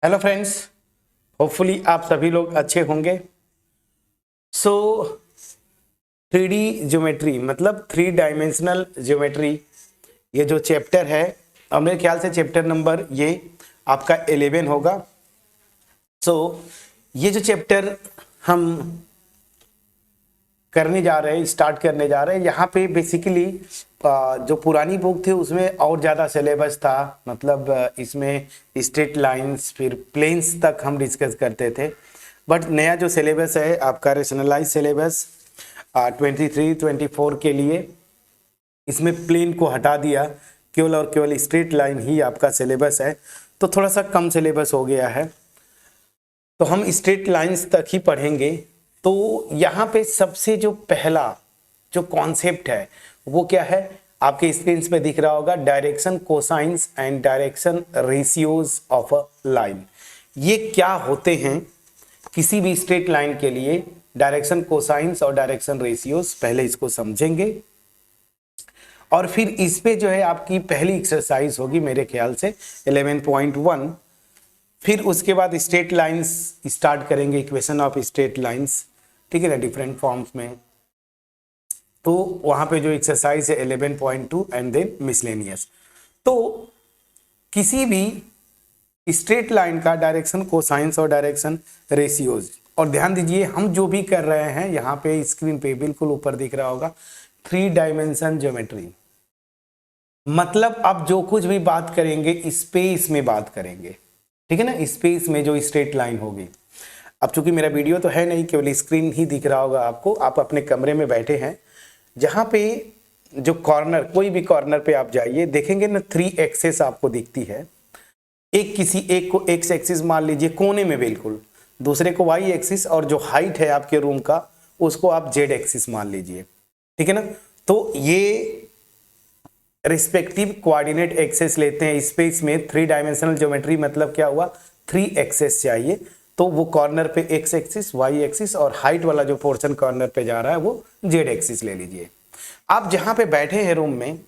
Hello friends, hopefully आप सभी लोग अच्छे होंगे। सो 3D ज्योमेट्री मतलब 3 डायमेंशनल ज्योमेट्री, ये जो चैप्टर है, अब मेरे ख्याल से चैप्टर नंबर ये आपका 11 होगा। सो ये जो चैप्टर हम करने जा रहे हैं, स्टार्ट करने जा रहे हैं, यहाँ पे बेसिकली जो पुरानी बुक थी उसमें और ज़्यादा सिलेबस था। मतलब इसमें स्ट्रेट लाइंस फिर प्लेन्स तक हम डिस्कस करते थे। बट नया जो सिलेबस है आपका रेशनलाइज सिलेबस 23-24 के लिए, इसमें प्लेन को हटा दिया, केवल और केवल स्ट्रेट लाइन ही आपका सिलेबस है। तो थोड़ा सा कम सिलेबस हो गया है, तो हम स्ट्रेट लाइंस तक ही पढ़ेंगे। तो यहाँ पे सबसे जो पहला जो कॉन्सेप्ट है वो क्या है, आपके स्क्रीन पे दिख रहा होगा, direction cosines and direction ratios of a line. ये क्या होते हैं किसी भी स्ट्रेट लाइन के लिए, डायरेक्शन कोसाइंस और डायरेक्शन रेशियोज, पहले इसको समझेंगे और फिर इस पे जो है आपकी पहली एक्सरसाइज होगी मेरे ख्याल से 11.1। फिर उसके बाद स्ट्रेट लाइंस स्टार्ट करेंगे, इक्वेशन ऑफ स्ट्रेट लाइंस, ठीक है ना, डिफरेंट फॉर्म्स में। तो वहां पे जो एक्सरसाइज है 11.2 एंड देन मिसलेनियस। तो किसी भी स्ट्रेट लाइन का डायरेक्शन कोसाइंस और डायरेक्शन रेशियोज, और ध्यान दीजिए हम जो भी कर रहे हैं यहाँ पे स्क्रीन पे बिल्कुल ऊपर दिख रहा होगा 3 डायमेंशन ज्योमेट्री। मतलब अब जो कुछ भी बात करेंगे स्पेस में बात करेंगे, ठीक है ना, स्पेस में जो स्ट्रेट लाइन होगी। अब चूंकि मेरा वीडियो तो है नहीं, केवल स्क्रीन ही दिख रहा होगा आपको, आप अपने कमरे में बैठे हैं, जहां पे जो कॉर्नर, कोई भी कॉर्नर पे आप जाइए देखेंगे ना 3 एक्सेस आपको दिखती है। किसी एक को एक्स एक्सिस मान लीजिए कोने में बिल्कुल, दूसरे को वाई एक्सिस, और जो हाइट है आपके रूम का उसको आप जेड एक्सिस मान लीजिए, ठीक है ना। तो ये रिस्पेक्टिव कोऑर्डिनेट एक्सेस लेते हैं स्पेस में। 3 डायमेंशनल ज्योमेट्री मतलब क्या हुआ, 3 एक्सेस चाहिए, तो वो कॉर्नर पे एक्स एक्सिस, वाई एक्सिस, और हाइट वाला जो पोर्शन कॉर्नर पे जा रहा है वो जेड एक्सिस ले लीजिए। आप जहां पे बैठे हैं रूम में,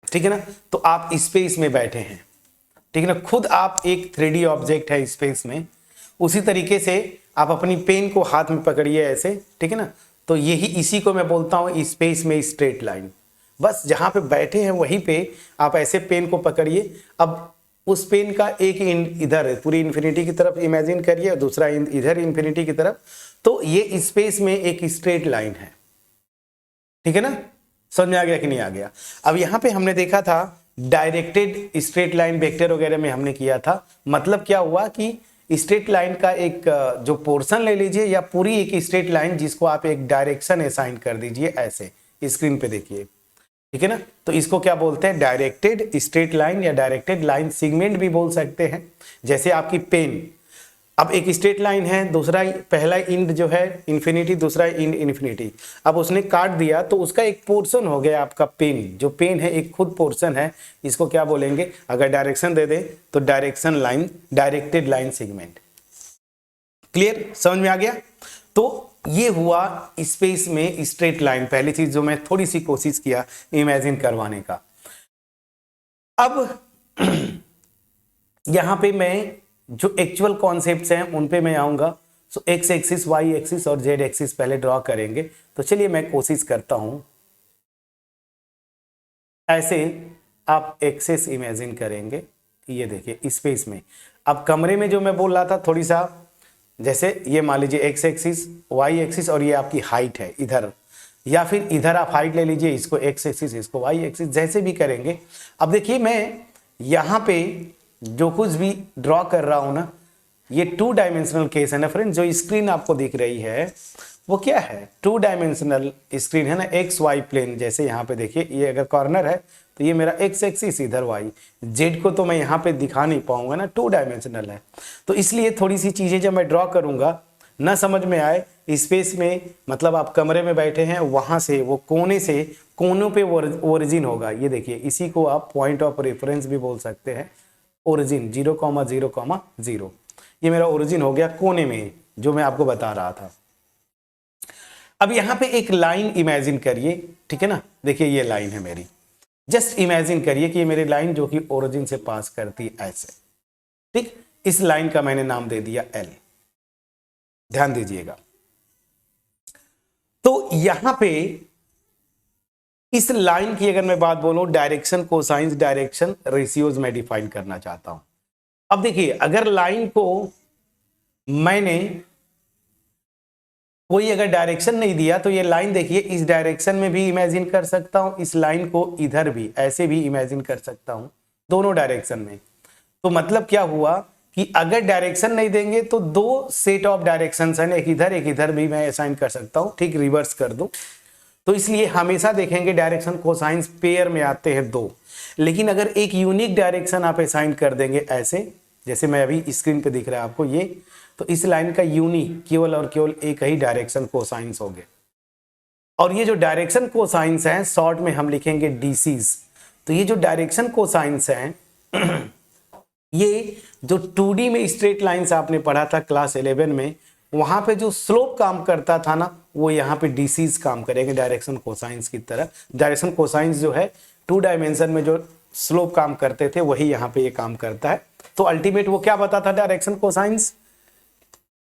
ठीक है ना, तो आप स्पेस में बैठे हैं, ठीक है ना, खुद आप एक 3D ऑब्जेक्ट है स्पेस में। उसी तरीके से आप अपनी पेन को हाथ में पकड़िए ऐसे, ठीक है ना, तो यही इसी को मैं बोलता हूं स्पेस में स्ट्रेट लाइन। बस जहां पे बैठे हैं वहीं पे आप ऐसे पेन को पकड़िए। अब उस पेन का एक एंड इधर है, पूरी इन्फिनिटी की तरफ इमेजिन करिए, और दूसरा एंड इधर इन्फिनिटी की तरफ। तो ये स्पेस में एक स्ट्रेट लाइन है, ठीक है ना। समझ में आ गया कि नहीं आ गया। अब यहां पे हमने देखा था डायरेक्टेड स्ट्रेट लाइन, वेक्टर वगैरह में हमने किया था। मतलब क्या हुआ कि स्ट्रेट लाइन का एक जो पोर्शन ले लीजिए, या पूरी एक स्ट्रेट लाइन जिसको आप एक डायरेक्शन असाइन कर दीजिए, ऐसे स्क्रीन पे देखिए, ठीक है ना। तो इसको क्या बोलते हैं, डायरेक्टेड स्ट्रेट लाइन या डायरेक्टेड लाइन सेगमेंट भी बोल सकते हैं। जैसे आपकी पेन, अब एक स्ट्रेट लाइन है, दूसरा पहला इंड जो है इन्फिनिटी, दूसरा इंड इन्फिनिटी, अब उसने काट दिया तो उसका एक पोर्शन हो गया आपका पेन। जो पेन है एक खुद पोर्शन है, इसको क्या बोलेंगे, अगर डायरेक्शन दे दे तो direction line, directed line segment. Clear, समझ में आ गया। तो ये हुआ स्पेस में स्ट्रेट लाइन, पहली चीज जो मैं थोड़ी सी कोशिश किया इमेजिन करवाने का। अब यहां पे मैं जो एक्चुअल कॉन्सेप्ट्स हैं उन पे मैं आऊंगा। सो एक्स एक्सिस, वाई एक्सिस और जेड एक्सिस पहले ड्रॉ करेंगे। तो चलिए मैं कोशिश करता हूं, ऐसे आप एक्सेस इमेजिन करेंगे, ये देखिए स्पेस में। अब कमरे में जो मैं बोल रहा था थोड़ी सा, जैसे ये मान लीजिए एक्स एक्सिस, वाई एक्सिस, और ये आपकी हाइट है इधर, या फिर इधर आप हाइट ले लीजिए, इसको एक्स एक्सिस, इसको वाई एक्सिस, जैसे भी करेंगे। अब देखिए मैं यहाँ पे जो कुछ भी ड्रॉ कर रहा हूं ना, ये 2 डायमेंशनल केस है ना फ्रेंड। जो स्क्रीन आपको दिख रही है वो क्या है, 2 डायमेंशनल स्क्रीन है ना, एक्स वाई प्लेन। जैसे यहाँ पे देखिए ये अगर कॉर्नर है तो ये मेरा एक्स एक्सिस, इधर वाई, जेड को तो मैं यहाँ पे दिखा नहीं पाऊंगा ना, 2 डायमेंशनल है। तो इसलिए थोड़ी सी चीजें जब मैं ड्रॉ करूंगा ना समझ में आए, स्पेस में मतलब आप कमरे में बैठे हैं, वहां से वो कोने से कोनों पे ओरिजिन होगा। ये देखिए इसी को आप पॉइंट ऑफ रेफरेंस भी बोल सकते हैं, ओरिजिन 0,0,0। ये मेरा ओरिजिन हो गया कोने में, जो मैं आपको बता रहा था। अब यहां पे एक लाइन इमेजिन करिए, ठीक है ना, देखिए ये लाइन है मेरी। जस्ट इमेजिन करिए कि ये मेरी लाइन जो कि ओरिजिन से पास करती है ऐसे, ठीक। इस लाइन का मैंने नाम दे दिया L। ध्यान दीजिएगा। तो यहां पे इस लाइन की अगर मैं बात बोलूं, डायरेक्शन कोसाइंस डायरेक्शन रेशियोज में डिफाइन करना चाहता हूं। अब देखिए, अगर लाइन को मैंने कोई अगर डायरेक्शन नहीं दिया तो ये लाइन देखिए, इस डायरेक्शन में भी इमेजिन कर सकता हूं, इस लाइन को इधर भी ऐसे भी इमेजिन कर सकता हूं, दोनों डायरेक्शन में। तो मतलब क्या हुआ कि अगर डायरेक्शन नहीं देंगे तो दो सेट ऑफ डायरेक्शंस हैं, एक इधर भी मैं असाइन कर सकता हूं, ठीक, रिवर्स कर दूं। तो इसलिए हमेशा देखेंगे डायरेक्शन कोसाइंस पेयर में आते हैं दो। लेकिन अगर एक यूनिक डायरेक्शन आप असाइन कर देंगे ऐसे, जैसे मैं अभी स्क्रीन पे दिख रहा है आपको ये, तो इस लाइन का यूनिक केवल और केवल एक ही डायरेक्शन कोसाइंस होंगे। और ये जो डायरेक्शन कोसाइंस हैं शॉर्ट में हम लिखेंगे डीसीज। तो ये जो डायरेक्शन कोसाइंस हैं ये जो 2D में स्ट्रेट लाइंस आपने पढ़ा था क्लास 11 में, वहां पे जो स्लोप काम करता था ना, वो यहाँ पे डीसीज काम करेंगे डायरेक्शन कोसाइंस की तरह। डायरेक्शन कोसाइंस जो है 2 डायमेंशन में जो स्लोप काम करते थे वही यहाँ पे ये काम करता है। तो अल्टीमेट वो क्या बताता डायरेक्शन कोसाइंस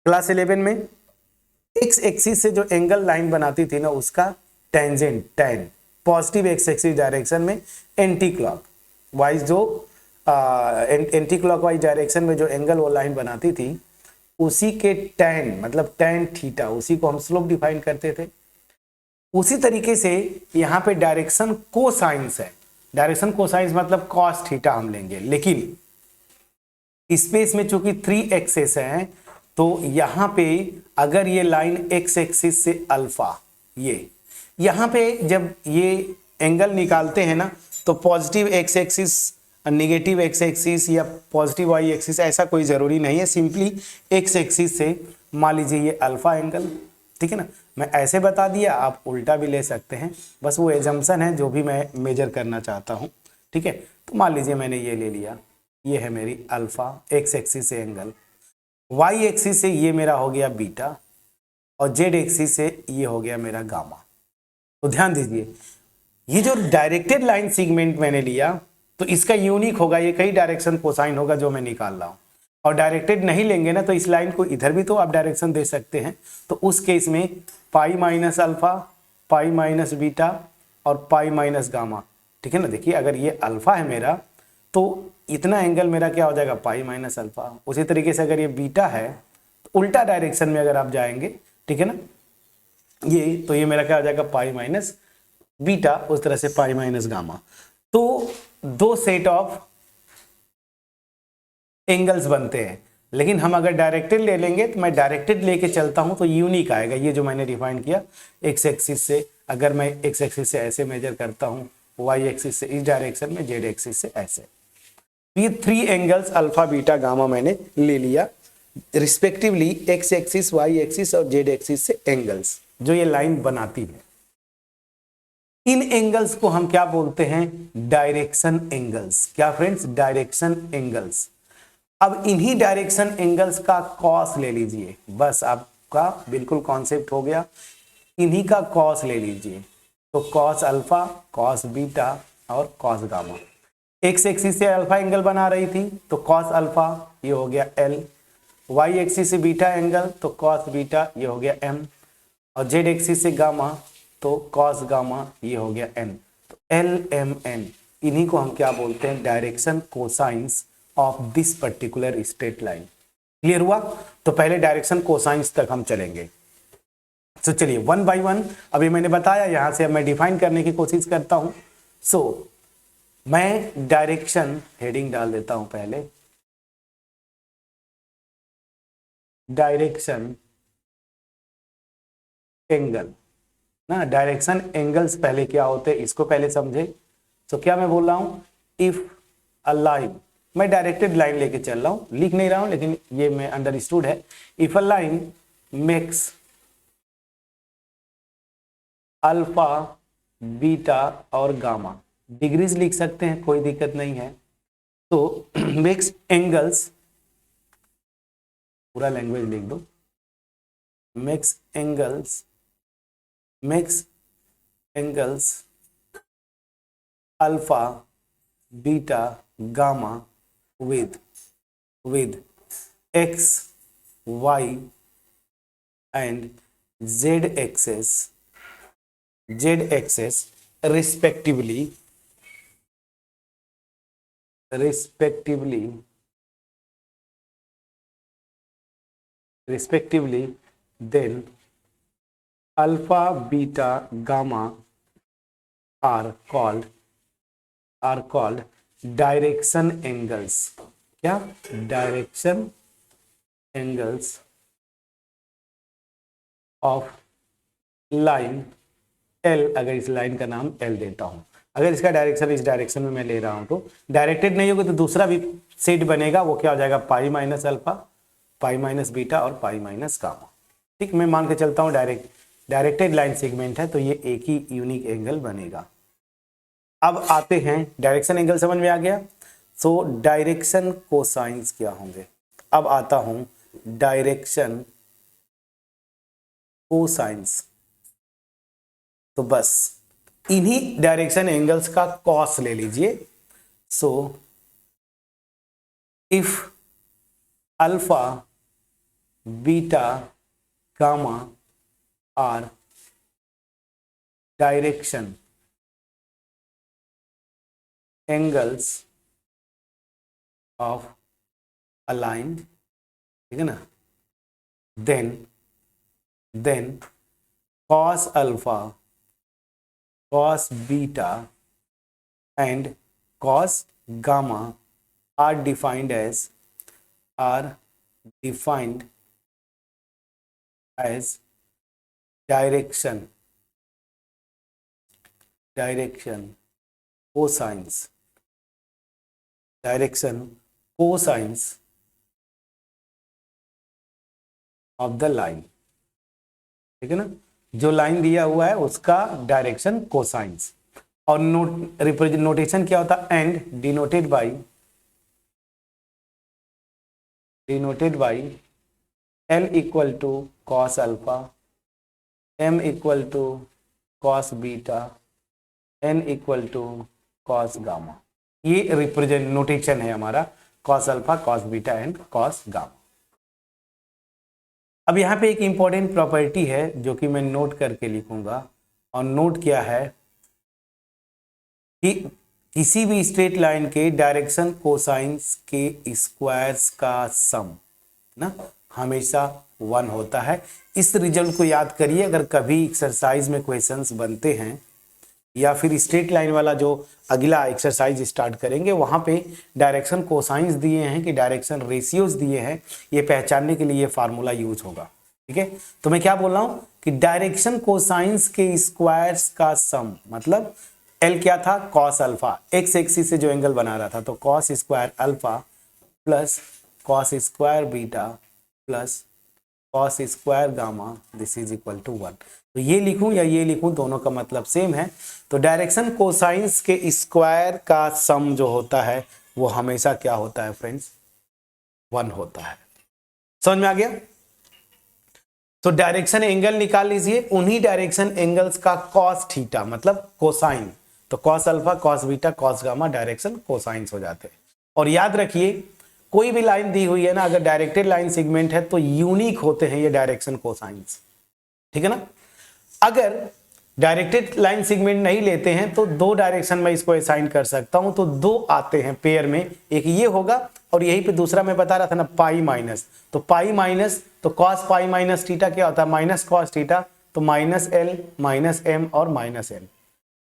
क्लास 11 में, एक्स एक्सिस से जो एंगल लाइन बनाती थी ना उसका tangent tan positive x axis direction में एंटी क्लॉक वाइज जो एंटी क्लॉकवाइज डायरेक्शन में जो एंगल वो लाइन बनाती थी उसी के टैन मतलब टैन थीटा, उसी को हम स्लोप डिफाइन करते थे। उसी तरीके से यहाँ पे डायरेक्शन कोसाइंस है। डायरेक्शन कोसाइंस मतलब कॉस थीटा हम लेंगे, लेकिन स्पेस में चूंकि 3 एक्सेस हैं तो यहाँ पे अगर ये लाइन एक्स एक्सिस से अल्फा, ये यहाँ पे जब ये एंगल निकालते हैं ना तो positive x axis negative x axis या पॉजिटिव वाई एक्सिस ऐसा कोई जरूरी नहीं है, सिंपली एक्स एक्सिस से मान लीजिए ये अल्फा एंगल, ठीक है ना। मैं ऐसे बता दिया, आप उल्टा भी ले सकते हैं, बस वो एजम्पशन है जो भी मैं मेजर करना चाहता हूँ, ठीक है। तो मान लीजिए मैंने ये ले लिया, ये है मेरी अल्फा एक्स एक्सिस से एंगल, वाई एक्सिस से ये मेरा हो गया बीटा और जेड एक्सिस से ये हो गया मेरा गामा। तो ध्यान दीजिए, ये जो डायरेक्टेड लाइन सेगमेंट मैंने लिया तो इसका यूनिक होगा, ये कई डायरेक्शन कोसाइन होगा जो मैं निकाल रहा हूं। और डायरेक्टेड नहीं लेंगे ना तो इस लाइन को इधर भी तो आप डायरेक्शन दे सकते हैं। तो उस केस में pi minus alpha, pi minus beta और पाई माइनस गामा, ठीक है ना। देखिए अगर ये अल्फा है मेरा तो इतना एंगल मेरा क्या हो जाएगा, पाई माइनस अल्फा। उसी तरीके से अगर ये बीटा है तो उल्टा डायरेक्शन में अगर आप जाएंगे, ठीक है ना, ये तो ये मेरा क्या हो जाएगा, पाई माइनस बीटा, उस तरह से पाई माइनस गामा। तो दो सेट ऑफ एंगल्स बनते हैं। लेकिन हम अगर डायरेक्टेड ले लेंगे तो मैं डायरेक्टेड लेके चलता हूं तो यूनिक आएगा। ये जो मैंने डिफाइन किया एक्स एक्सिस से, अगर मैं एक्स एक्सिस से ऐसे मेजर करता हूं, वाई एक्सिस से इस डायरेक्शन में, जेड एक्सिस से ऐसे। ये 3 एंगल्स अल्फा बीटा गामा मैंने ले लिया respectively, X axis, Y axis और जेड एक्सिस से एंगल्स जो ये लाइन बनाती है। इन एंगल्स को हम क्या बोलते हैं, डायरेक्शन एंगल्स। क्या फ्रेंड्स, डायरेक्शन एंगल्स। अब इन्हीं डायरेक्शन एंगल्स का कॉस ले लीजिए, बस आपका बिल्कुल कॉन्सेप्ट हो गया। इन्हीं का कॉस ले लीजिए, तो कॉस अल्फा, कॉस बीटा और कॉस गामा। एक्स एक्सिस से अल्फा एंगल बना रही थी तो कॉस अल्फा, ये हो गया एल। वाई एक्सिस से बीटा एंगल तो कॉस बीटा, ये हो गया एम। और जेड एक्सिस से गामा तो कॉस गामा, ये हो गया एन। तो एल एम एन, इन्हीं को हम क्या बोलते हैं, direction cosines of this particular straight line. Clear हुआ। तो पहले डायरेक्शन कोसाइंस तक हम चलेंगे। तो चलिए वन बाय वन, अभी मैंने बताया, यहां से अब मैं डिफाइन करने की कोशिश करता हूं। सो मैं डायरेक्शन हेडिंग डाल देता हूं पहले, डायरेक्शन एंगल ना। डायरेक्शन एंगल्स पहले क्या होते हैं इसको पहले समझे। तो क्या मैं बोल रहा हूं, इफ अ लाइन, मैं डायरेक्टेड लाइन लेके चल रहा हूं, लिख नहीं रहा हूं लेकिन ये मैं अंडरस्टूड है। If a line makes alpha beta और गामा, डिग्रीज लिख सकते हैं, कोई दिक्कत नहीं है। तो मेक्स एंगल्स, पूरा लैंग्वेज लिख दो, makes angles alpha beta gamma with X Y and Z axes respectively then alpha beta gamma are called direction angles. क्या? direction angles of line L, अगर इस लाइन का नाम L देता हूं, अगर इसका डायरेक्शन इस डायरेक्शन में मैं ले रहा हूं तो डायरेक्टेड नहीं होगा तो दूसरा भी सेट बनेगा, वो क्या हो जाएगा, pi minus alpha, pi minus beta और पाई माइनस गामा। ठीक, मैं मान के चलता हूं डायरेक्टेड लाइन सेगमेंट है तो ये एक ही यूनिक एंगल बनेगा। अब आते हैं, डायरेक्शन एंगल समझ में आ गया, सो डायरेक्शन कोसाइंस क्या होंगे। अब आता हूं डायरेक्शन कोसाइंस, तो बस इन्हीं डायरेक्शन एंगल्स का कॉस ले लीजिए। So if alpha beta gamma are direction angles of a line, ठीक है ना, then cos alpha, cos beta and cos gamma are defined as direction cosines of the line, ठीक है ना, जो लाइन दिया हुआ है उसका डायरेक्शन कोसाइंस। और नोटेशन क्या होता है, and denoted by L equal to cos alpha, M equal to cos beta, N equal to cos gamma. ये रिप्रेजेंट नोटेशन है हमारा, cos alpha, cos beta and cos gamma. अब यहाँ पे एक इंपॉर्टेंट प्रॉपर्टी है जो कि मैं नोट करके लिखूंगा, और नोट क्या है कि किसी भी स्ट्रेट लाइन के डायरेक्शन कोसाइंस के स्क्वायर्स का सम ना हमेशा 1 होता है। इस रिजल्ट को याद करिए, अगर कभी एक्सरसाइज में क्वेश्चंस बनते हैं या फिर स्ट्रेट लाइन वाला जो अगला एक्सरसाइज स्टार्ट करेंगे वहां पे डायरेक्शन कोसाइंस दिए हैं कि डायरेक्शन रेशियोज दिए हैं, ये पहचानने के लिए ये फार्मूला यूज होगा। ठीक है, तो मैं क्या बोल रहा हूं कि डायरेक्शन कोसाइंस के स्क्वायर्स का सम, मतलब एल क्या था, कॉस अल्फा, एक्स एक्सिस से जो एंगल बना रहा था, तो cos square alpha plus cos square beta plus cos square gamma, this is equal to 1। तो ये लिखूं या ये लिखूं, दोनों का मतलब सेम है। तो डायरेक्शन कोसाइंस के स्क्वायर का सम जो होता है वो हमेशा क्या होता है फ्रेंड्स, 1 होता है। समझ में आ गया? तो डायरेक्शन एंगल निकाल लीजिए, उन्हीं डायरेक्शन एंगल्स का कॉस थीटा मतलब कोसाइन, तो cos alpha, cos beta, cos gamma direction cosines हो जाते हैं। और याद रखिए कोई भी लाइन दी हुई है ना, अगर डायरेक्टेड लाइन सेगमेंट है तो यूनिक होते हैं ये डायरेक्शन कोसाइंस, ठीक है ना। अगर डायरेक्टेड लाइन सेगमेंट नहीं लेते हैं तो 2 डायरेक्शन में इसको असाइन कर सकता हूं, तो 2 आते हैं पेयर में, एक ये होगा और यहीं पे दूसरा मैं बता रहा था ना पाई माइनस, तो पाई माइनस, तो कॉस पाई माइनस थीटा क्या होता है, माइनस कॉस थीटा, तो माइनस एल माइनस एम और माइनस एल।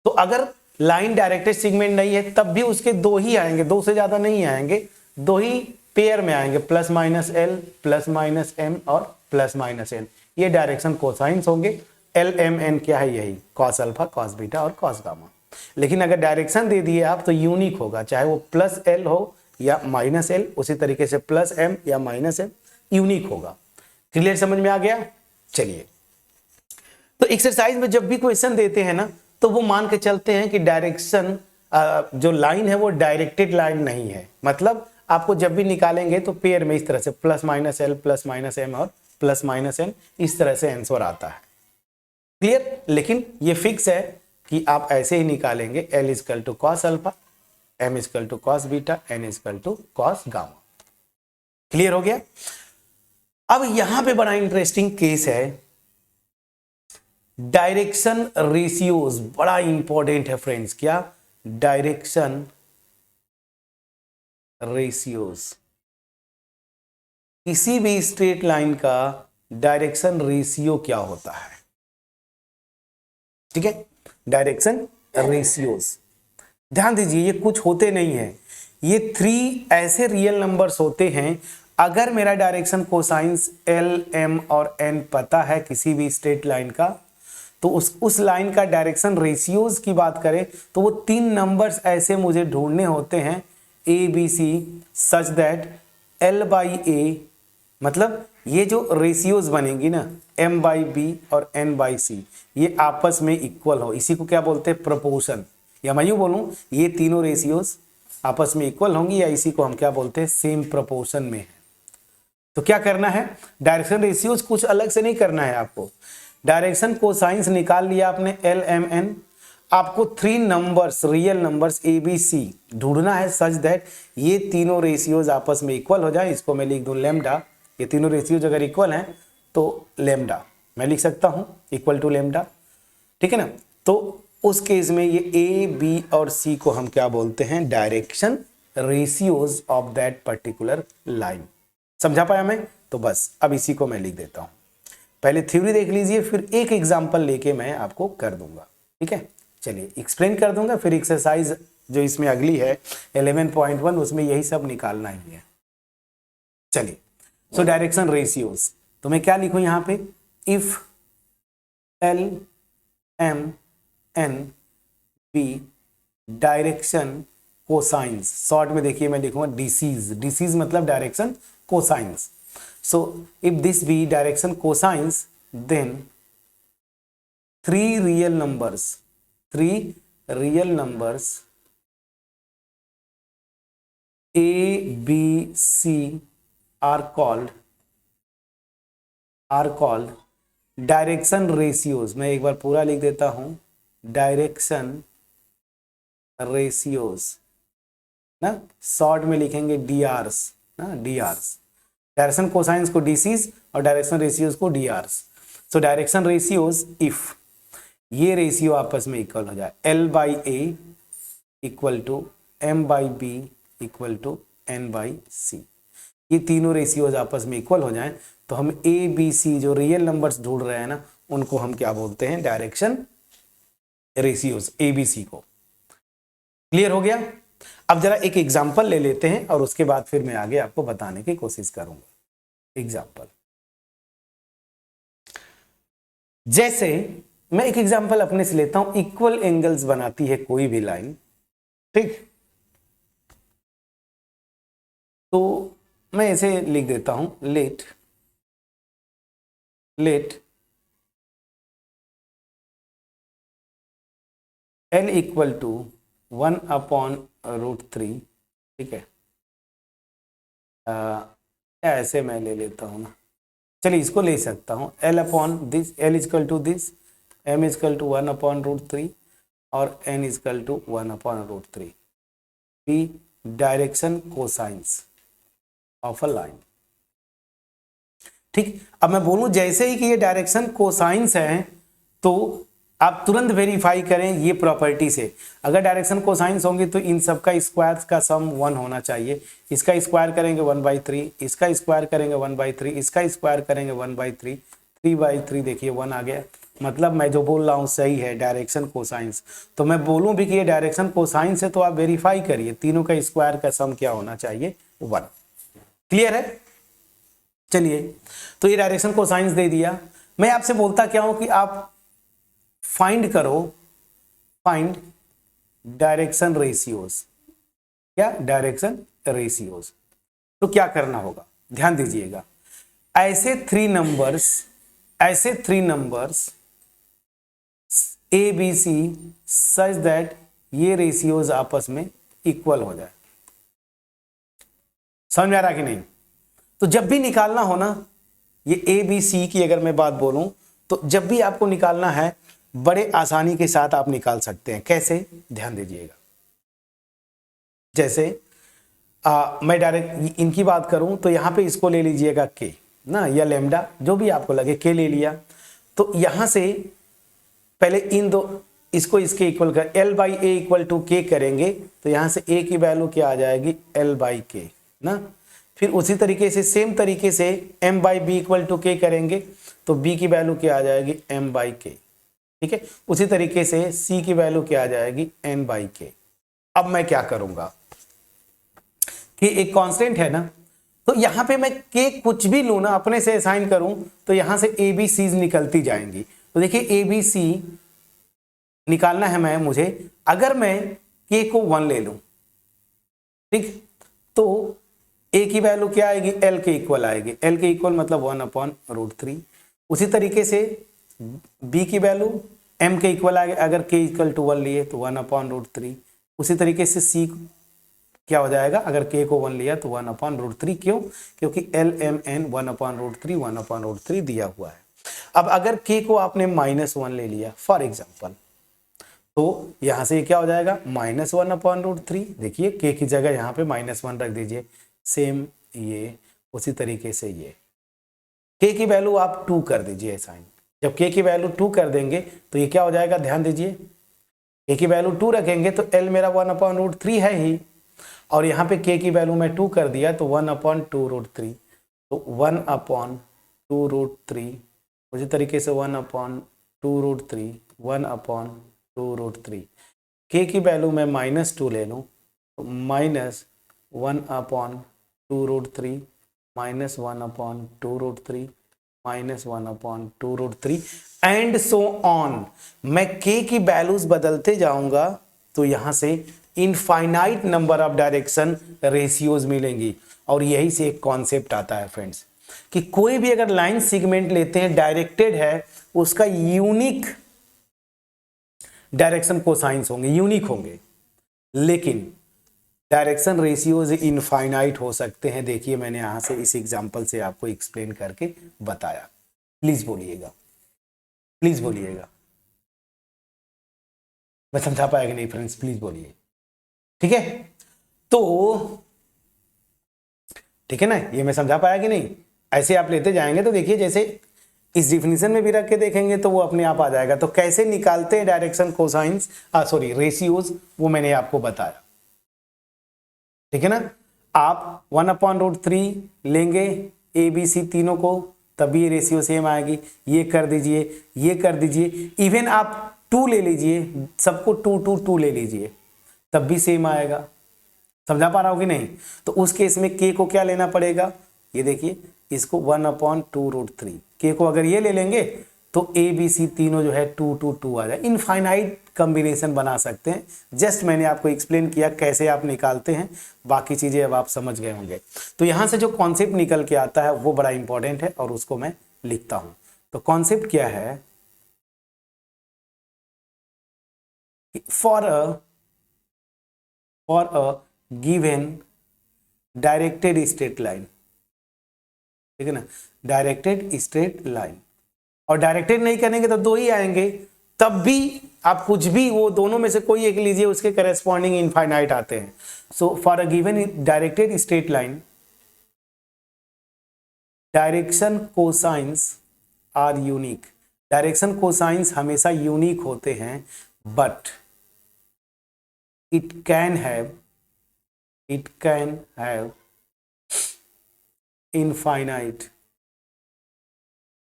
तो अगर लाइन डायरेक्टेड सेगमेंट नहीं है तब भी उसके 2 ही आएंगे, 2 से ज्यादा नहीं आएंगे, 2 ही पेयर में आएंगे, plus minus L plus minus M और प्लस माइनस एन, ये डायरेक्शन कोसाइंस होंगे। एल एम एन क्या है, यही कॉस अल्फा, कॉस बीटा और कॉस गामा। लेकिन अगर डायरेक्शन दे दिए आप तो यूनिक होगा, चाहे वो प्लस एल हो या माइनस एल, उसी तरीके से प्लस एम या माइनस एम यूनिक होगा। क्लियर, समझ में आ गया? चलिए, तो एक्सरसाइज में जब भी क्वेश्चन देते हैं ना तो वो मान के चलते हैं कि डायरेक्शन जो लाइन है वो डायरेक्टेड लाइन नहीं है, मतलब आपको जब भी निकालेंगे तो पेयर में इस तरह से plus minus L plus minus M और प्लस माइनस एन, इस तरह से आंसर आता है। क्लियर? लेकिन ये फिक्स है कि आप ऐसे ही निकालेंगे, L equal to cos alpha, M equal to cos beta, N equal to cos gamma. Clear हो गया। अब यहां पे बड़ा इंटरेस्टिंग केस है, डायरेक्शन रेशियोज, बड़ा इंपॉर्टेंट है फ्रेंड्स। क्या? Direction ratios. किसी भी स्ट्रेट लाइन का डायरेक्शन रेशियो क्या होता है? ठीक है, डायरेक्शन रेशियोज। ध्यान दीजिए, ये कुछ होते नहीं है, ये 3 ऐसे रियल नंबर्स होते हैं। अगर मेरा डायरेक्शन कोसाइंस एल, एम और एन पता है किसी भी स्ट्रेट लाइन का, तो उस लाइन का डायरेक्शन रेशियोज की बात करें तो वो 3 नंबर्स ऐसे मुझे ढूंढने होते हैं, A B C, such that L by A, मतलब ये जो रेशियोज बनेंगी ना, एम बाई बी और एन बाई सी, ये आपस में इक्वल हो। इसी को क्या बोलते हैं? प्रोपोर्शन। या मैं यूं बोलूं, ये तीनों रेशियोज आपस में इक्वल होंगी, या इसी को हम क्या बोलते हैं? सेम प्रोपोर्शन में है। तो क्या करना है? डायरेक्शन रेशियोज कुछ अलग से नहीं करना है आपको। डायरेक्शन कोसाइंस निकाल लिया आपने एल, एम, एन। आपको 3 numbers, real numbers A B C ढूंढना है सच दैट ये तीनों रेशियोज आपस में इक्वल हो जाए। इसको मैं लिख दूं लैम्डा। ये तीनों रेशियोज अगर इक्वल हैं तो लैम्डा मैं लिख सकता हूं इक्वल टू लैम्डा। ठीक है ना? तो उस केस में ये ए, बी और सी को हम क्या बोलते हैं? Direction ratios of that particular line. समझा पाया मैं? तो बस अब इसी को मैं लिख देता हूं। पहले थ्योरी देख लीजिए, फिर एक एग्जांपल लेके मैं आपको कर दूंगा। ठीक है, चलिए एक्सप्लेन कर दूंगा, फिर एक्सरसाइज जो इसमें अगली है 11.1, उसमें यही सब निकालना ही है। चलिए, सो डायरेक्शन रेशियोज, तो मैं क्या लिखूं यहां पे? If L, M, N, be direction cosines, short में देखिए मैं लिखूंगा डिसीज। डिसीज मतलब direction cosines. So if this be direction cosines, then 3 real numbers A, B, C are called direction ratios। मैं एक बार पूरा लिख देता हूं, डायरेक्शन रेशियोज ना, शॉर्ट में लिखेंगे DRs ना, DRs। डायरेक्शन कोसाइंस को डीसीज और डायरेक्शन रेशियोज को DRs. So direction ratios, if ये रेशियो आपस में इक्वल हो जाए, L by A equal to M by B equal to N by C, ये तीनों रेशियोज आपस में इक्वल हो जाएं, तो हम ए बी सी जो रियल नंबर्स ढूंढ रहे हैं ना, उनको हम क्या बोलते हैं? Direction ratios, A B C को। क्लियर हो गया? अब जरा एक एग्जाम्पल ले लेते हैं और उसके बाद फिर मैं आगे आपको बताने की कोशिश करूंगा। एग्जाम्पल, जैसे मैं एक एग्जाम्पल अपने से लेता हूं, इक्वल एंगल्स बनाती है कोई भी लाइन। ठीक, तो मैं इसे लिख देता हूं, लेट एल इक्वल टू 1/√3। ठीक है, ऐसे मैं ले लेता हूं ना, चलिए इसको ले सकता हूं, L upon this, L equal to this, M equal to 1/√3 और N equal to 1/√3 be direction cosines of a line. ठीक, अब मैं बोलूं जैसे ही कि ये डायरेक्शन कोसाइंस है तो आप तुरंत वेरीफाई करें ये प्रॉपर्टी से। अगर डायरेक्शन कोसाइंस होंगी तो इन सब का स्क्वायर का सम 1 होना चाहिए। इसका स्क्वायर करेंगे 1/3, इसका स्क्वायर करेंगे 1/3, इसका स्क्वायर करेंगे 1/3, 3/3 देखिए 1 आ गया। मतलब मैं जो बोल रहा हूँ सही है, डायरेक्शन कोसाइंस। तो मैं बोलूँ भी कि ये डायरेक्शन कोसाइंस है तो आप वेरीफाई करिए, तीनों का स्क्वायर का सम क्या होना चाहिए? 1। क्लियर है? चलिए, तो ये डायरेक्शन कोसाइंस दे दिया। मैं आपसे बोलता क्या हूं कि आप फाइंड करो, फाइंड डायरेक्शन रेशियोज। क्या? Direction ratios. तो क्या करना होगा? ध्यान दीजिएगा, ऐसे 3 numbers A B C such that ये रेशियोज आपस में इक्वल हो जाए। समझ में आ रहा कि नहीं? तो जब भी निकालना हो ना, ये ए बी सी की अगर मैं बात बोलूं तो जब भी आपको निकालना है बड़े आसानी के साथ आप निकाल सकते हैं। कैसे? ध्यान दीजिएगा, जैसे मैं डायरेक्ट इनकी बात करूं तो यहाँ पे इसको ले लीजिएगा के ना, या लेमडा जो भी आपको लगे, के ले लिया। तो यहाँ से पहले इन दो इसको इसके इक्वल कर L by A equal to K करेंगे तो यहाँ से A की वैल्यू क्या आ जाएगी L बाई के ना। फिर उसी तरीके से सेम तरीके से M by B equal to K करेंगे तो B की वैल्यू क्या आ जाएगी M बाई के, ठीक है। उसी तरीके से C की वैल्यू क्या आ जाएगी N बाई के। अब मैं क्या करूंगा कि एक कांस्टेंट है ना, तो यहाँ पे मैं के कुछ भी लूँ ना, अपने से असाइन करूं तो यहाँ से ए बी सी निकलती जाएंगी। तो देखिए ए बी सी निकालना है मुझे, अगर मैं के को 1 ले लूं, ठीक, तो ए की वैल्यू क्या आएगी एल के इक्वल आएगी। एल के इक्वल मतलब 1/√3। उसी तरीके से बी की वैल्यू एम के इक्वल आएगी, अगर के इक्वल टू 1 लिए तो 1/√3। उसी तरीके से सी क्या हो जाएगा, अगर के को 1 लिया तो 1/√3। क्यों? क्योंकि एल एम एन 1/√3 दिया हुआ है। अब अगर के को आपने -1 ले लिया फॉर एग्जाम्पल, तो यहां से क्या हो जाएगा -1/√3। देखिए के की जगह यहाँ पे -1 रख दीजिए। सेम ये उसी तरीके से ये के की वैल्यू आप 2 कर दीजिए साइन। जब के की वैल्यू 2 कर देंगे तो ये क्या हो जाएगा, ध्यान दीजिए, के की वैल्यू 2 रखेंगे तो एल मेरा 1/√3 है ही, और यहाँ पे के की वैल्यू में 2 कर दिया तो 1/2√3, तो 1/2√3। उसी तरीके से 1/2√3, 1/2√3। के की वैल्यू में -2 ले लूँ तो -1/2√3, -1/2√3, -1/2√3 एंड सो ऑन। मैं के की वैल्यूज बदलते जाऊंगा तो यहां से infinite number of direction ratios मिलेंगी। और यही से एक कॉन्सेप्ट आता है फ्रेंड्स कि कोई भी अगर लाइन सेगमेंट लेते हैं डायरेक्टेड है, उसका यूनिक डायरेक्शन कोसाइंस होंगे, यूनिक होंगे, लेकिन डायरेक्शन रेशियोज इनफाइनाइट हो सकते हैं। देखिए मैंने यहां से इस एग्जांपल से आपको एक्सप्लेन करके बताया। प्लीज बोलिएगा, प्लीज बोलिएगा, मैं समझा पाया कि नहीं फ्रेंड्स, प्लीज बोलिए, ठीक है। तो ठीक है ना, ये मैं समझा पाया कि नहीं। ऐसे आप लेते जाएंगे तो देखिए जैसे इस डिफिनीशन में भी रख के देखेंगे तो वो अपने आप आ जाएगा। तो कैसे निकालते हैं डायरेक्शन कोसाइंस रेशियोज, वो मैंने आपको बताया, ठीक है ना। आप 1/√3 लेंगे ए बी सी तीनों को, तभी ये रेशियो सेम आएगी। ये कर दीजिए, ये कर दीजिए, इवन आप 2 ले लीजिए, सबको 2 ले लीजिए, तब भी सेम आएगा। समझा पा रहा हो कि नहीं। तो उस केस में के को क्या लेना पड़ेगा, ये देखिए इसको 1/2√3। के को अगर ये ले लेंगे तो ए बी सी तीनों जो है 2 आ जाए। इनफाइनाइट कॉम्बिनेशन बना सकते हैं। जस्ट मैंने आपको एक्सप्लेन किया कैसे आप निकालते हैं, बाकी चीजें अब आप समझ गए होंगे। तो यहां से जो कॉन्सेप्ट निकल के आता है वो बड़ा इंपॉर्टेंट है और उसको मैं लिखता हूं। तो कॉन्सेप्ट क्या है, for a given directed straight line, ठीक है ना, डायरेक्टेड स्ट्रेट लाइन। और डायरेक्टेड नहीं करेंगे तो 2 ही आएंगे, तब भी आप कुछ भी वो दोनों में से कोई एक लीजिए, उसके करेस्पॉन्डिंग इनफाइनाइट आते हैं। So for a given directed straight line, direction cosines are unique. Direction cosines हमेशा यूनिक होते हैं, but it can have infinite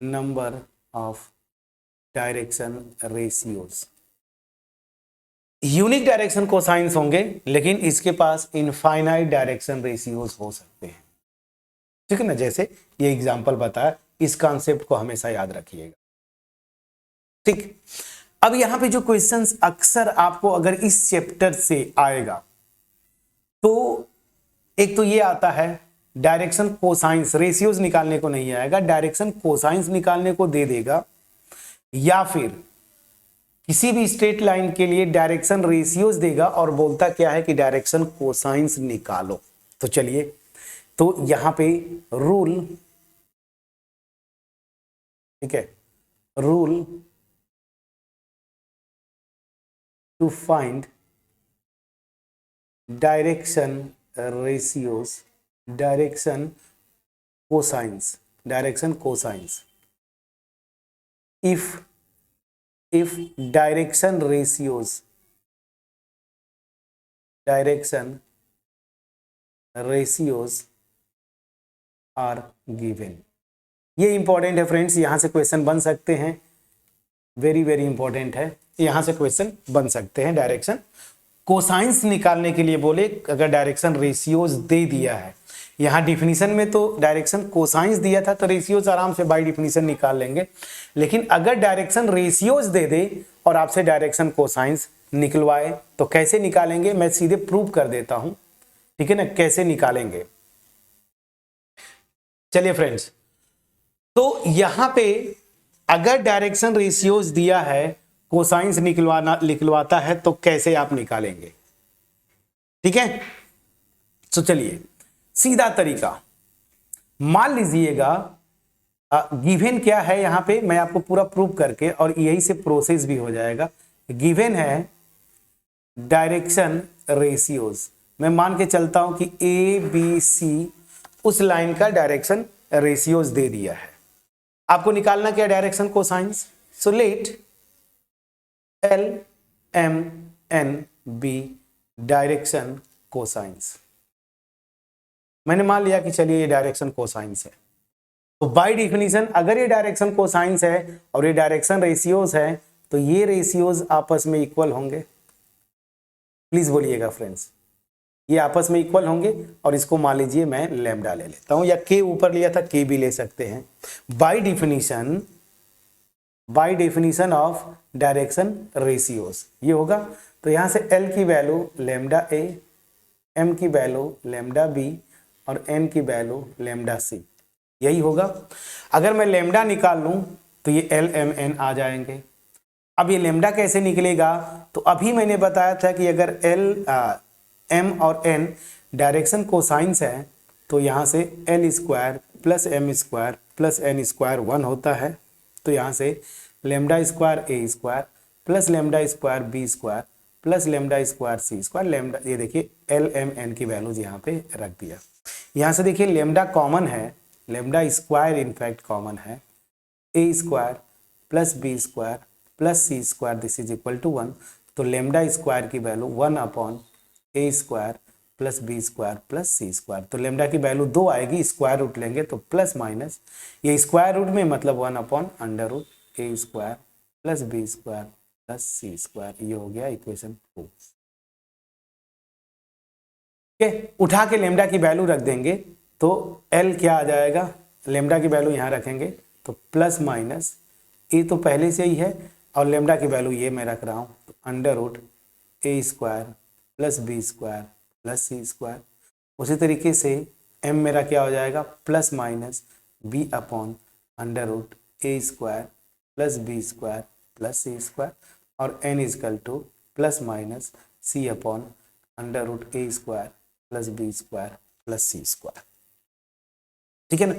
number of direction ratios. Unique direction cosines होंगे लेकिन इसके पास इनफाइनाइट डायरेक्शन रेशियोज हो सकते हैं, ठीक है ना। जैसे ये एग्जांपल बताया, इस कॉन्सेप्ट को हमेशा याद रखिएगा, ठीक। अब यहां पे जो क्वेश्चंस अक्सर आपको अगर इस चैप्टर से आएगा तो एक तो ये आता है डायरेक्शन कोसाइंस, रेशियोज निकालने को नहीं आएगा, डायरेक्शन कोसाइंस निकालने को दे देगा, या फिर किसी भी स्ट्रेट लाइन के लिए डायरेक्शन रेशियोज देगा और बोलता क्या है कि डायरेक्शन कोसाइंस निकालो। तो चलिए, तो यहां पे रूल, ठीक है, rule to find direction ratios, direction cosines, if direction ratios are given. ये इंपॉर्टेंट है फ्रेंड्स, यहां से क्वेश्चन बन सकते हैं, वेरी वेरी इंपॉर्टेंट है, यहां से क्वेश्चन बन सकते हैं। डायरेक्शन कोसाइंस निकालने के लिए बोले, अगर डायरेक्शन रेशियोज दे दिया है, यहाँ डिफिनीशन में तो डायरेक्शन कोसाइंस दिया था तो रेशियोज आराम से बाय डिफिनीशन निकाल लेंगे, लेकिन अगर डायरेक्शन रेशियोज दे दे और आपसे डायरेक्शन कोसाइंस निकलवाए तो कैसे निकालेंगे, मैं सीधे प्रूव कर देता हूं, ठीक है ना, कैसे निकालेंगे। चलिए फ्रेंड्स, तो यहां पे अगर डायरेक्शन रेशियोज दिया है, कोसाइंस निकलवाता है तो कैसे आप निकालेंगे, ठीक है। तो चलिए सीधा तरीका, मान लीजिएगा गिवन क्या है, यहां पे मैं आपको पूरा प्रूव करके और यही से प्रोसेस भी हो जाएगा। गिवन है डायरेक्शन रेशियोज, मैं मान के चलता हूं कि ए बी सी उस लाइन का डायरेक्शन रेशियोज दे दिया है, आपको निकालना क्या, direction cosines. So let L M N be direction cosines, मैंने मान लिया कि चलिए ये डायरेक्शन कोसाइंस है, तो बाय डिफिनीशन अगर ये डायरेक्शन कोसाइंस है और ये डायरेक्शन रेशियोज है तो ये रेशियोज आपस में इक्वल होंगे। प्लीज बोलिएगा फ्रेंड्स, ये आपस में इक्वल होंगे और इसको मान लीजिए मैं लैम्डा ले लेता हूं, या के ऊपर लिया था के भी ले सकते हैं। By definition of direction ratios ये होगा, तो यहां से एल की वैल्यू लैम्डा ए, एम की वैल्यू लैम्डा बी और एन की वैल्यू लैम्डा सी, यही होगा। अगर मैं लैम्डा निकाल लूं तो ये एल एम एन आ जाएंगे। अब ये लैम्डा कैसे निकलेगा, तो अभी मैंने बताया था कि अगर एल एम और एन डायरेक्शन कोसाइंस है तो यहाँ से L square plus M square plus N square 1 होता है, तो यहाँ से lambda square A square plus lambda square B square plus lambda square C square, lambda ये देखिए एल एम एन की वैल्यूज यहाँ पे रख दिया। यहाँ से देखिए लैम्डा कॉमन है, लैम्डा स्क्वायर इनफैक्ट कॉमन है, A square plus B square plus C square this is equal to 1, तो लैम्डा स्क्वायर की value 1 upon A square plus B square plus C square, तो लैम्डा की value 2 आएगी, square root लेंगे तो plus minus, ये square root में मतलब 1 upon under root A square plus B square plus C square, ये हो गया इक्वेशन 2। उठा के लैम्डा की वैल्यू रख देंगे तो एल क्या आ जाएगा, लैम्डा की वैल्यू यहाँ रखेंगे तो प्लस माइनस ए तो पहले से ही है और लैम्डा की वैल्यू ये मैं रख रहा हूँ, तो under root A square plus B square plus C square. उसी तरीके से एम मेरा क्या हो जाएगा, plus minus B upon under root A square plus B square plus C square, और N equal to plus minus C upon under root A square plus B square plus C square, ठीक है ना।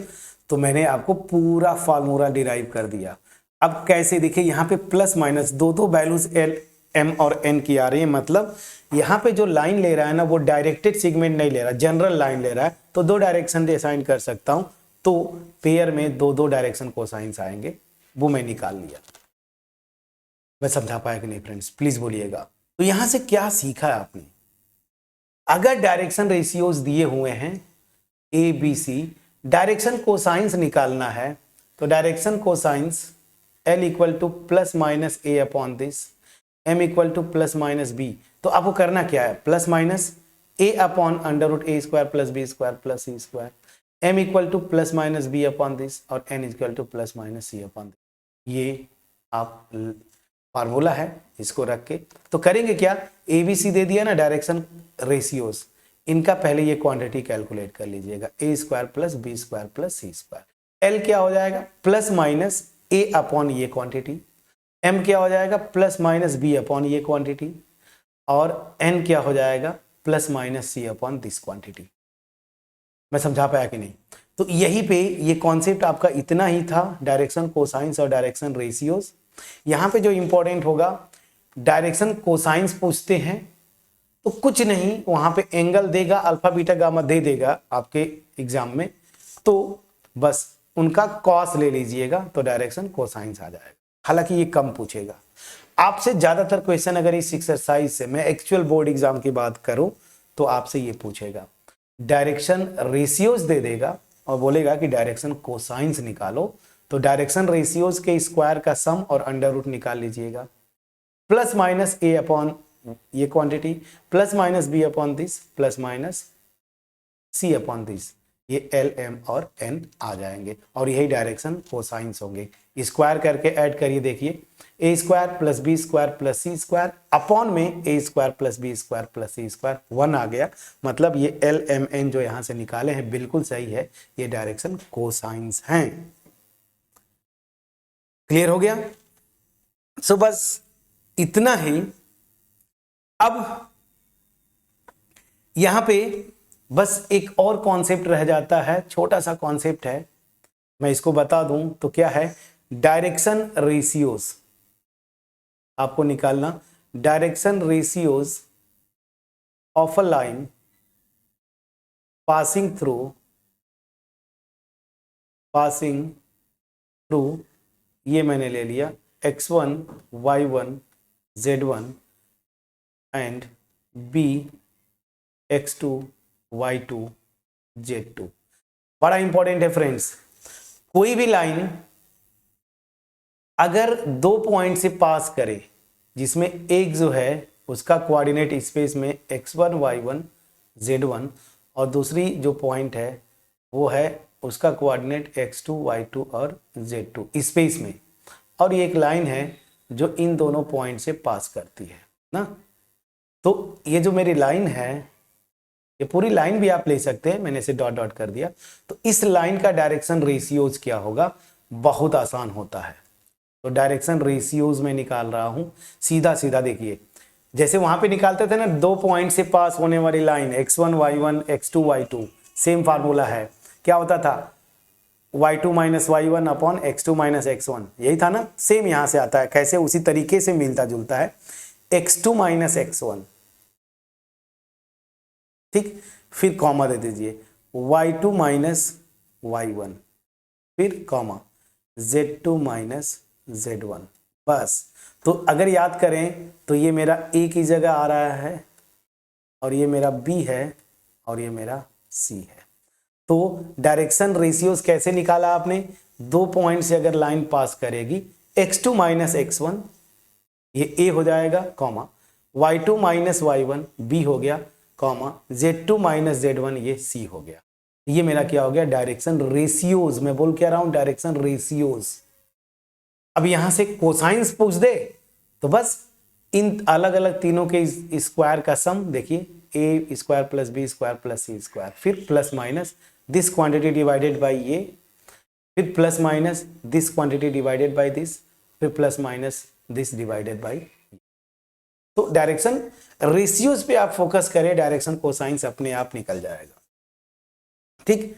तो मैंने आपको पूरा formula derive कर दिया। अब कैसे, देखिए यहाँ पे प्लस माइनस दो वैल्यूज एल एम और एन की आ रही है, मतलब यहाँ पे जो लाइन ले रहा है ना वो डायरेक्टेड सेगमेंट नहीं ले रहा, जनरल लाइन ले रहा है, तो 2 डायरेक्शन असाइन कर सकता हूँ, तो पेयर में 2 डायरेक्शन कोसाइंस आएंगे, वो मैं निकाल लिया। मैं समझा पाया कि नहीं फ्रेंड्स, प्लीज बोलिएगा। तो यहां से क्या सीखा आपने, अगर डायरेक्शन रेशियोज दिए हुए हैं A B C, direction cosines निकालना है तो direction cosines L equal to plus minus A upon this, M equal to plus minus B, तो आपको करना क्या है, plus minus A upon under root A square plus B square plus C square, M equal to plus minus B upon this और N equal to plus minus C upon this. ये आप formula है, इसको रख के तो करेंगे क्या, ए बी सी दे दिया ना डायरेक्शन रेशियोज, इनका पहले ये क्वांटिटी कैलकुलेट कर लीजिएगा, A square plus B square plus C square, L क्या हो जाएगा प्लस माइनस ए अपॉन ये क्वांटिटी, एम क्या हो जाएगा प्लस माइनस बी अपॉन ये क्वांटिटी, और एन क्या हो जाएगा plus minus C upon this quantity. मैं समझा पाया कि नहीं। तो यहीं पे ये कॉन्सेप्ट आपका इतना ही था, डायरेक्शन कोसाइंस और डायरेक्शन रेशियोज। यहाँ पे जो इंपॉर्टेंट होगा, डायरेक्शन कोसाइंस पूछते हैं तो कुछ नहीं, वहां पे एंगल देगा, अल्फा बीटा गामा दे देगा आपके एग्जाम में, तो बस उनका कॉस ले लीजिएगा तो डायरेक्शन कोसाइंस आ जाएगा। हालांकि ये कम पूछेगा आपसे, ज्यादातर क्वेश्चन अगर इस एक्सरसाइज से, मैं एक्चुअल बोर्ड एग्जाम की बात करूं तो आपसे ये पूछेगा, डायरेक्शन रेशियोज दे देगा और बोलेगा कि डायरेक्शन कोसाइंस निकालो, तो डायरेक्शन रेशियोज के स्क्वायर का सम और अंडर रूट निकाल लीजिएगा, प्लस माइनस ए अपॉन ये quantity, plus minus B upon this, plus minus C upon this, ये एल एम और एन आ जाएंगे और यही डायरेक्शन कोसाइंस होंगे। स्क्वायर करके ऐड करिए, देखिए A square plus B square plus C square upon में A square plus B square plus C square 1 आ गया। मतलब ये एल एम एन जो यहां से निकाले हैं बिल्कुल सही है, ये डायरेक्शन कोसाइंस हैं। क्लियर हो गया? सो बस इतना ही। अब यहां पे बस एक और कॉन्सेप्ट रह जाता है, छोटा सा कॉन्सेप्ट है, मैं इसको बता दूं तो क्या है, डायरेक्शन रेशियोज आपको निकालना, direction ratios of a line passing through ये मैंने ले लिया x1 y1 z1 and b x2 y2 z2। बड़ा इंपॉर्टेंट है फ्रेंड्स, कोई भी लाइन अगर 2 पॉइंट से पास करे जिसमें एक जो है उसका कोऑर्डिनेट स्पेस में x1 y1 z1 और दूसरी जो पॉइंट है वो है उसका कोऑर्डिनेट x2 y2 और z2 स्पेस में, और ये एक लाइन है जो इन दोनों पॉइंट से पास करती है ना, तो ये जो मेरी लाइन है, ये पूरी लाइन भी आप ले सकते हैं, मैंने इसे डॉट डॉट कर दिया, तो इस लाइन का डायरेक्शन रेशियोज क्या होगा, बहुत आसान होता है। तो डायरेक्शन रेशियोज में निकाल रहा हूं, सीधा सीधा देखिए, जैसे वहां पे निकालते थे ना 2 पॉइंट से पास होने वाली line x1 y1 x2 y2, same formula है, क्या होता था y2 minus y1 upon x2 minus x1, यही था ना, सेम यहां से आता है, कैसे उसी तरीके से मिलता जुलता है, x2 माइनस x1, ठीक, फिर कॉमा दे दीजिए y2 माइनस y1, फिर कॉमा z2 माइनस z1, बस। तो अगर याद करें तो ये मेरा a की जगह आ रहा है और ये मेरा b है और ये मेरा c है। तो डायरेक्शन रेशियोज कैसे निकाला आपने, 2 पॉइंट से अगर लाइन पास करेगी, x2 माइनस x1 ये a हो जाएगा, comma y2 minus y1 b हो गया, कॉमा z2 माइनस z1 ये c हो गया। ये मेरा क्या हो गया, डायरेक्शन रेशियोज। मैं बोल क्या रहा हूं, डायरेक्शन रेशियोज। अब यहां से कोसाइंस पूछ दे तो बस इन अलग अलग तीनों के स्क्वायर का सम देखिए, A square plus B square plus C square, फिर plus minus this quantity divided by ये, फिर plus minus this quantity divided by this, फिर plus minus this divided by. तो डायरेक्शन रेशियोज पे आप फोकस करें, डायरेक्शन कोसाइंस अपने आप निकल जाएगा, ठीक।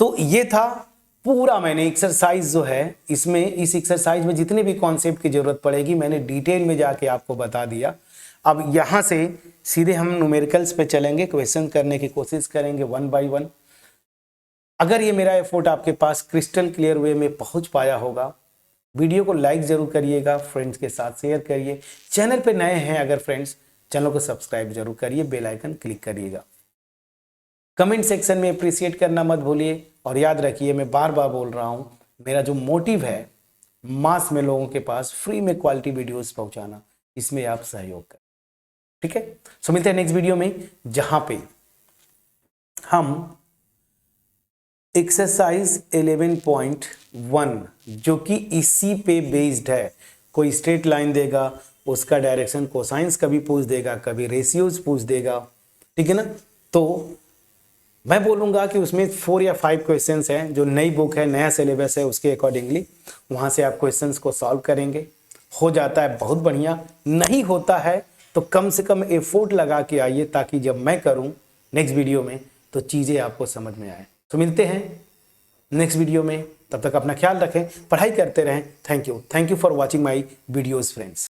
तो ये था पूरा मैंने एक्सरसाइज जो है, इसमें इस एक्सरसाइज में जितने भी कॉन्सेप्ट की जरूरत पड़ेगी मैंने डिटेल में जाके आपको बता दिया। अब यहां से सीधे हम न्यूमेरिकल्स पे चलेंगे, क्वेश्चन करने की कोशिश करेंगे 1 बाय 1। अगर ये मेरा एफर्ट आपके पास क्रिस्टल क्लियर वे में पहुंच पाया होगा, वीडियो को लाइक जरूर करिएगा, फ्रेंड्स के साथ शेयर करिए, चैनल पे नए हैं अगर फ्रेंड्स चैनल को सब्सक्राइब जरूर करिए, बेल आइकन क्लिक करिएगा, कमेंट सेक्शन में अप्रिशिएट करना मत भूलिए। और याद रखिए, मैं बार बार बोल रहा हूं, मेरा जो मोटिव है मास में लोगों के पास फ्री में क्वालिटी वीडियोस पहुंचाना, इसमें आप सहयोग करें, ठीक है। सो मिलते हैं नेक्स्ट वीडियो में, जहां पे हम एक्सरसाइज 11.1 जो कि इसी पे बेस्ड है, कोई स्ट्रेट लाइन देगा, उसका डायरेक्शन कोसाइंस कभी पूछ देगा, कभी रेशियोज पूछ देगा, ठीक है ना। तो मैं बोलूँगा कि उसमें 4 या 5 क्वेश्चंस हैं, जो नई बुक है, नया सिलेबस है, उसके अकॉर्डिंगली वहाँ से आप क्वेश्चंस को सॉल्व करेंगे। हो जाता है बहुत बढ़िया, नहीं होता है तो कम से कम एफोर्ट लगा के आइए, ताकि जब मैं करूँ नेक्स्ट वीडियो में तो चीज़ें आपको समझ में आए। तो मिलते हैं नेक्स्ट वीडियो में, तब तक अपना ख्याल रखें, पढ़ाई करते रहें। Thank you for watching my videos friends.